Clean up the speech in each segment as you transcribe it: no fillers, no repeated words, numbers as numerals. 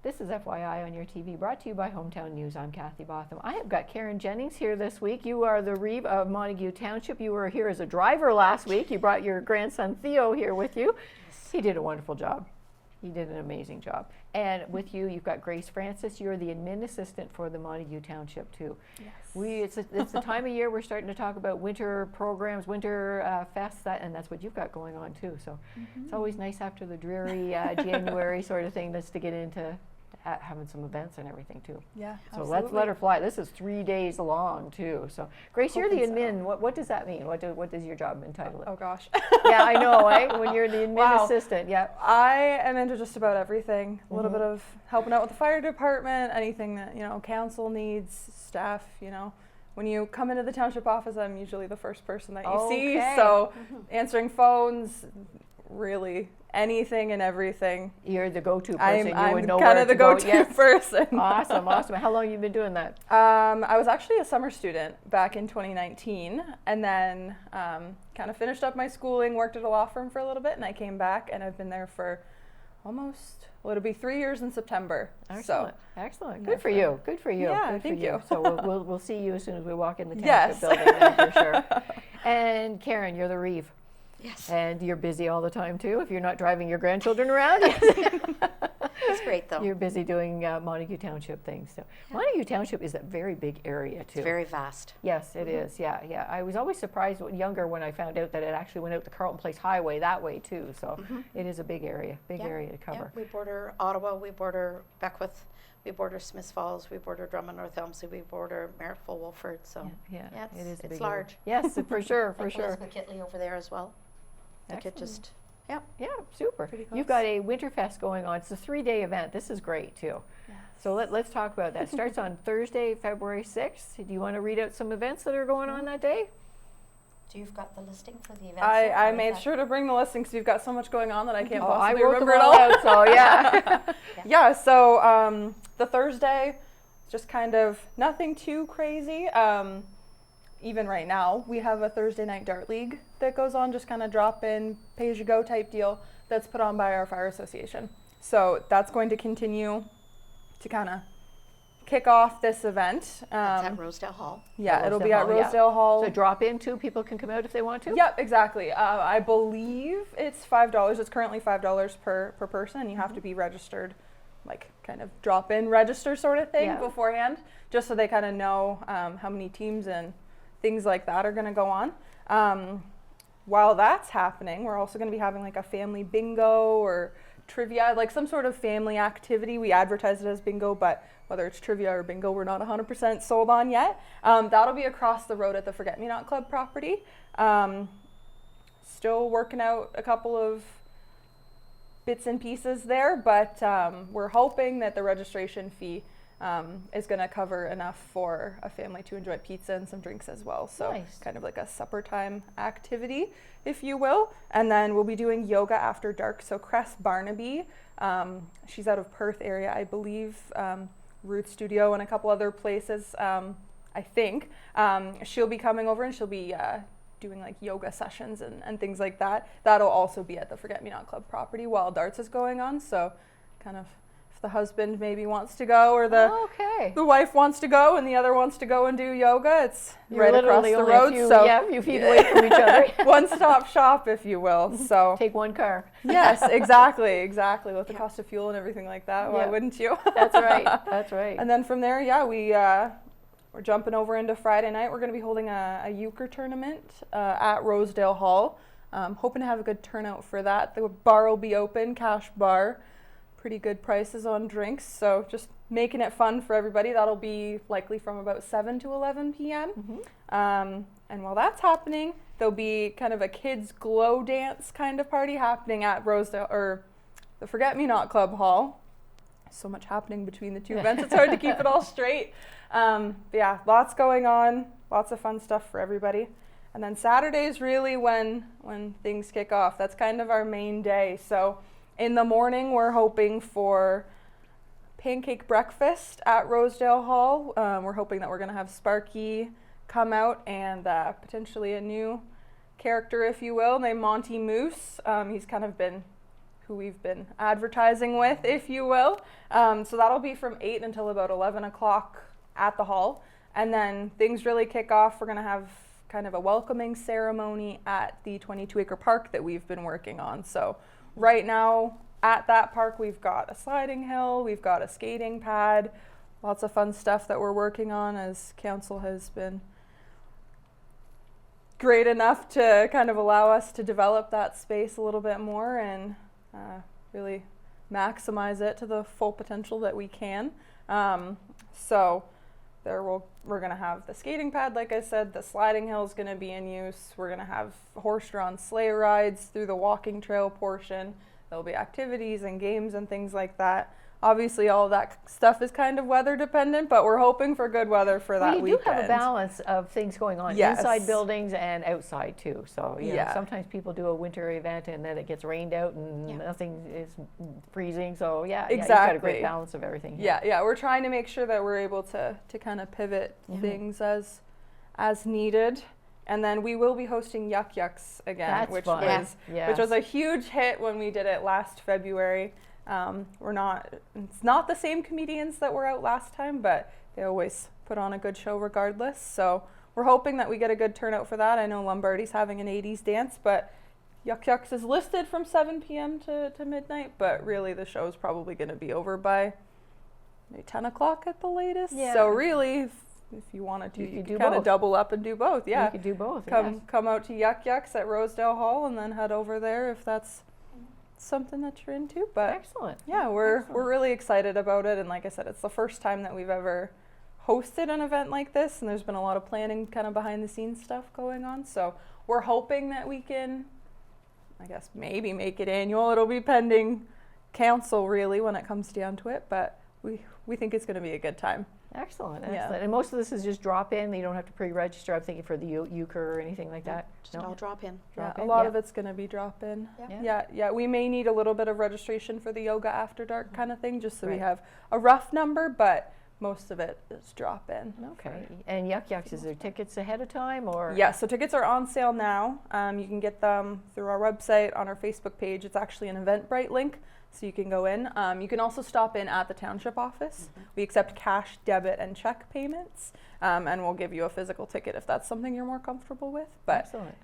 This is FYI on your TV, brought to you by Hometown News. I'm Kathy Botham. I have got Karen Jennings here this week. You are the Reeve of Montague Township. You were here as a driver last week. You brought your grandson Theo here with you. Yes. He did a wonderful job. He did an amazing job. And with you, you've got Grace Francis. You're the admin assistant for the Montague Township too. Yes. It's the time of year we're starting to talk about winter programs, winter fests, and that's what you've got going on too. So it's always nice after the dreary January sort of thing just to get into having some events and everything too. Yeah, so let's let her fly. This is 3 days long too. So Grace, you're the admin. So. What does that mean? What does your job entitle it? Oh gosh. Yeah, I know, right? When you're the admin assistant, yeah. I am into just about everything. A little bit of helping out with the fire department, anything that, council needs, staff, When you come into the township office, I'm usually the first person that you see. So answering phones, really anything and everything. You're the go-to person. I'm kind of the go-to person. Awesome. How long have you been doing that? I was actually a summer student back in 2019, and then kind of finished up my schooling, worked at a law firm for a little bit, and I came back, and I've been there for almost, it'll be 3 years in September. Excellent. Excellent. Good for you. Good for you. Yeah, Good thank for you. So we'll see you as soon as we walk in the township building, then, for sure. And Karen, you're the Reeve. Yes. And you're busy all the time too, if you're not driving your grandchildren around. It's great though. You're busy doing Montague Township things. So Montague Township is a very big area too. It's very vast. Yes, it is. Yeah. I was always surprised younger when I found out that it actually went out the Carlton Place Highway that way too. So it is a big area to cover. Yeah. We border Ottawa, we border Beckwith, we border Smiths Falls, we border Drummond, North Elmslie, we border Merrickville, Wolford. So yeah, it is. It's Area. large. Yes, for sure, for sure. Elizabeth Kitley over there as well. Yeah, super. You've got a Winterfest going on. It's a 3-day event. This is great too. Yes. So let's talk about that. It starts on Thursday, February 6th. Do you want to read out some events that are going on that day? So you've got the listing for the events? I made sure to bring the listing because we've got so much going on that I can't possibly I wrote remember them all out, so yeah. So the Thursday, just kind of nothing too crazy. Even right now, we have a Thursday night dart league that goes on, just kind of drop in, pay as you go type deal that's put on by our fire association. So that's going to continue to kind of kick off this event. That's at Rosedale Hall. Yeah, it'll be at Rosedale Hall. So drop in too, people can come out if they want to? Yep, exactly. I believe it's $5. It's currently $5 per person, and you have to be registered, like kind of drop in register sort of thing beforehand, just so they kind of know how many teams and things like that are going to go on. While that's happening, we're also going to be having like a family bingo or trivia, like some sort of family activity. We advertise it as bingo, but whether it's trivia or bingo, we're not 100% sold on yet. That'll be across the road at the Forget Me Not Club property. Still working out a couple of bits and pieces there, but we're hoping that the registration fee is going to cover enough for a family to enjoy pizza and some drinks as well. So kind of like a supper time activity, if you will. And then we'll be doing yoga after dark. So Cress Barnaby, she's out of Perth area, I believe, Root Studio and a couple other places, I think. She'll be coming over and she'll be doing like yoga sessions and things like that. That'll also be at the Forget Me Not Club property while darts is going on. So kind of the husband maybe wants to go or the wife wants to go and the other wants to go and do yoga, it's right across the road. A few feet away from each other. One-stop shop, if you will. So take one car. Yes, exactly. With the cost of fuel and everything like that, why wouldn't you? That's right. And then from there, we're jumping over into Friday night. We're going to be holding a euchre tournament at Rosedale Hall. Hoping to have a good turnout for that. The bar will be open, cash bar. Pretty good prices on drinks, so just making it fun for everybody. That'll be likely from about 7 to 11 p.m. And while that's happening, there'll be kind of a kids glow dance kind of party happening at Rosedale, or the Forget Me Not Club Hall. So much happening between the two events, it's hard to keep it all straight. But yeah, lots going on, lots of fun stuff for everybody. And then Saturday's really when things kick off. That's kind of our main day. So in the morning, we're hoping for pancake breakfast at Rosedale Hall. We're hoping that we're going to have Sparky come out and potentially a new character, if you will, named Monty Moose. He's kind of been who we've been advertising with, if you will. So that'll be from 8 until about 11 o'clock at the hall. And then things really kick off. We're going to have kind of a welcoming ceremony at the 22-acre park that we've been working on. So right now at that park, we've got a sliding hill, we've got a skating pad, lots of fun stuff that we're working on, as council has been great enough to kind of allow us to develop that space a little bit more and really maximize it to the full potential that we can. So we're going to have the skating pad, like I said, the sliding hill is going to be in use. We're going to have horse-drawn sleigh rides through the walking trail portion. There'll be activities and games and things like that. Obviously, all of that stuff is kind of weather dependent, but we're hoping for good weather for that weekend. You do have a balance of things going on inside buildings and outside too. So you know, sometimes people do a winter event and then it gets rained out and nothing is freezing. So exactly. You've got a great balance of everything here. Yeah. We're trying to make sure that we're able to kind of pivot things as needed. And then we will be hosting Yuck Yucks again, which was a huge hit when we did it last February. It's not the same comedians that were out last time, but they always put on a good show regardless. So we're hoping that we get a good turnout for that. I know Lombardy's having an 80s dance, but Yuck Yucks is listed from 7 p.m. to midnight, but really the show is probably going to be over by maybe 10 o'clock at the latest. Yeah. So really, if you wanted to, you could kind of double up and do both. Yeah, you could do both. Come out to Yuck Yucks at Rosedale Hall and then head over there if that's something that you're into. But excellent. Yeah, we're really excited about it, and like I said, it's the first time that we've ever hosted an event like this, and there's been a lot of planning kind of behind the scenes stuff going on. So we're hoping that we can, I guess, maybe make it annual. It'll be pending council really when it comes down to it, but we think it's going to be a good time. Excellent. And most of this is just drop in. You don't have to pre-register. I'm thinking for the euchre or anything like that. Just all drop in. A lot of it's going to be drop in. Yeah. We may need a little bit of registration for the yoga after dark kind of thing, just so we have a rough number, but most of it is drop in. Okay. And Yuck Yucks, is there tickets ahead of time or? Yeah, so tickets are on sale now. You can get them through our website, on our Facebook page. It's actually an Eventbrite link, so you can go in. You can also stop in at the township office. We accept cash, debit, and check payments, and we'll give you a physical ticket if that's something you're more comfortable with. But excellent.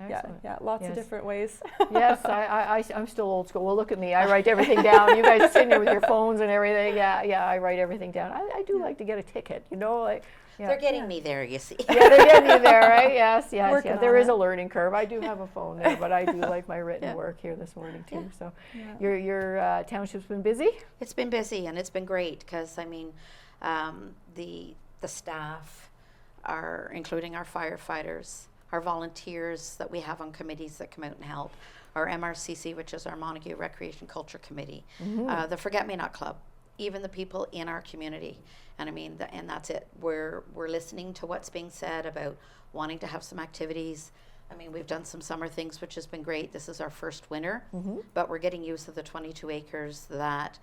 Yeah, lots of different ways. Yes, I'm still old school. Well, look at me. I write everything down. You guys are sitting there with your phones and everything. Yeah, I write everything down. I do like to get a ticket, like. Yeah. They're getting me there, you see. Yeah, they're getting you there, right? Yes. There is it. a learning curve. I do have a phone there, but I do like my written work here this morning too. So, your township's been busy? It's been busy, and it's been great because the staff are, including our firefighters, our volunteers that we have on committees that come out and help, our MRCC, which is our Montague Recreation Culture Committee, the Forget Me Not Club, even the people in our community. And and that's it. We're listening to what's being said about wanting to have some activities. We've done some summer things, which has been great. This is our first winter, but we're getting use of the 22 acres that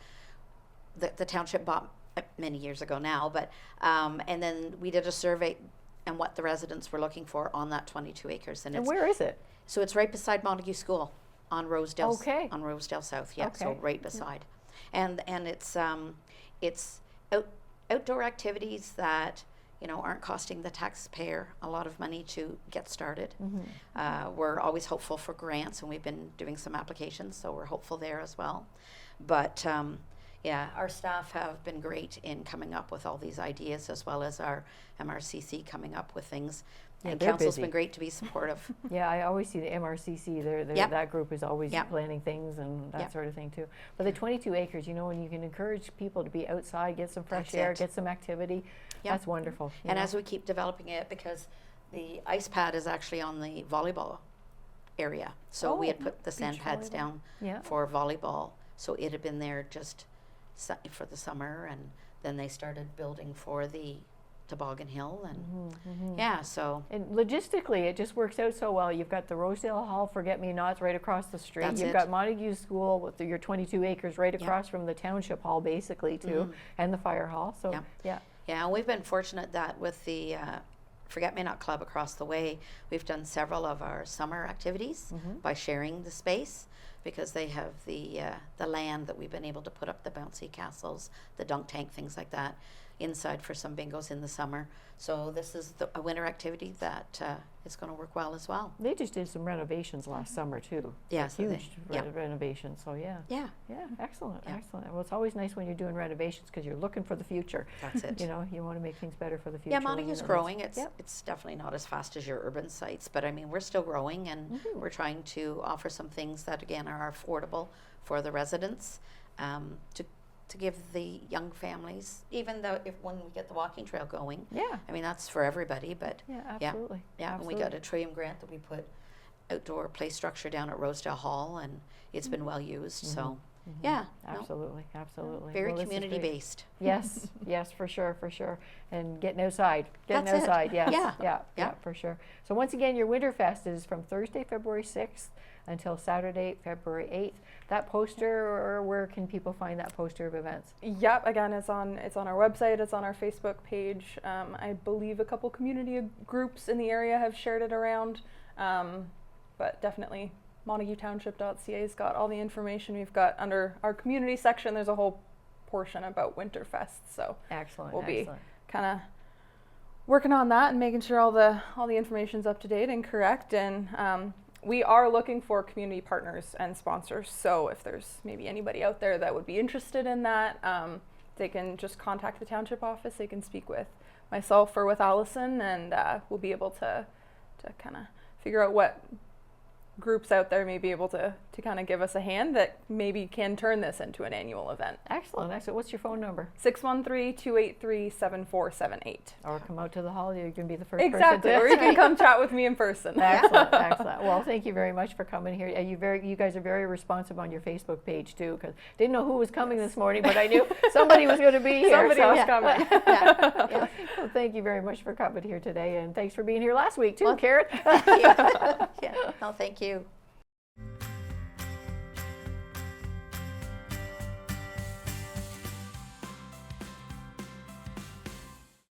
the township bought many years ago now. But and then we did a survey and what the residents were looking for on that 22 acres. And where is it? So it's right beside Montague School on Rosedale. Okay. On Rosedale South. Yeah. Okay. So right beside, and it's outdoor activities that aren't costing the taxpayer a lot of money to get started. We're always hopeful for grants, and we've been doing some applications, so we're hopeful there as well. But our staff have been great in coming up with all these ideas, as well as our MRCC coming up with things. And council's been great to be supportive. Yeah, I always see the MRCC. That group is always planning things and that sort of thing too. But the 22 acres, and you can encourage people to be outside, get some fresh air, get some activity. That's wonderful. And as we keep developing it, because the ice pad is actually on the volleyball area, so we had put the sand pads down for volleyball. So it had been there just for the summer, and then they started building for the Toboggan Hill, and so. And logistically, it just works out so well. You've got the Rosedale Hall Forget-Me-Nots right across the street. You've got Montague School with your 22 acres right across from the Township Hall, basically, too, and the Fire Hall. So, and we've been fortunate that with the Forget-Me-Not Club across the way, we've done several of our summer activities by sharing the space, because they have the land that we've been able to put up the bouncy castles, the dunk tank, things like that, inside for some bingos in the summer. So this is a winter activity that is going to work well as well. They just did some renovations last summer too. Yeah, so Huge renovations, so yeah. Yeah. Yeah, excellent, Yeah. excellent. Well, it's always nice when you're doing renovations because you're looking for the future. That's it. You know, you want to make things better for the future. Yeah, when you Montague's know growing. this. It's definitely not as fast as your urban sites, but I mean, we're still growing, and we're trying to offer some things that, again, are affordable for the residents, to give the young families, even though when we get the walking trail going. Yeah. I mean, that's for everybody, but Yeah, absolutely. yeah, and we got a Trillium grant that we put outdoor play structure down at Rosedale Hall, and it's been well used. So, yeah, no, Absolutely, absolutely. very Well, this is great. community based. Yes, yes, for sure, for sure. And getting outside, That's it. yes, Yeah. yeah, Yeah. for sure. So once again, your Winterfest is from Thursday, February 6th until Saturday, February 8th. That poster, or where can people find that poster of events? Yep, again, it's on our website, it's on our Facebook page. I believe a couple community groups in the area have shared it around, but definitely MontagueTownship.ca's got all the information. We've got under our community section, there's a whole portion about Winterfest, so Excellent, we'll be excellent. kind of working on that and making sure all the information's up to date and correct. And we are looking for community partners and sponsors. So if there's maybe anybody out there that would be interested in that, they can just contact the township office. They can speak with myself or with Allison, and we'll be able to kind of figure out what groups out there may be able to kind of give us a hand that maybe can turn this into an annual event. Excellent, excellent. What's your phone number? 613-283-7478. Or come out to the hall, you can be the first Exactly, person or you can come chat with me in person. Excellent, excellent. Well, thank you very much for coming here. You guys are very responsive on your Facebook page too, because didn't know who was coming this morning, but I knew somebody was going to be here. Somebody so. was coming. Yeah. Well, thank you very much for coming here today, and thanks for being here last week too, Well, Karen. yeah. No, thank you.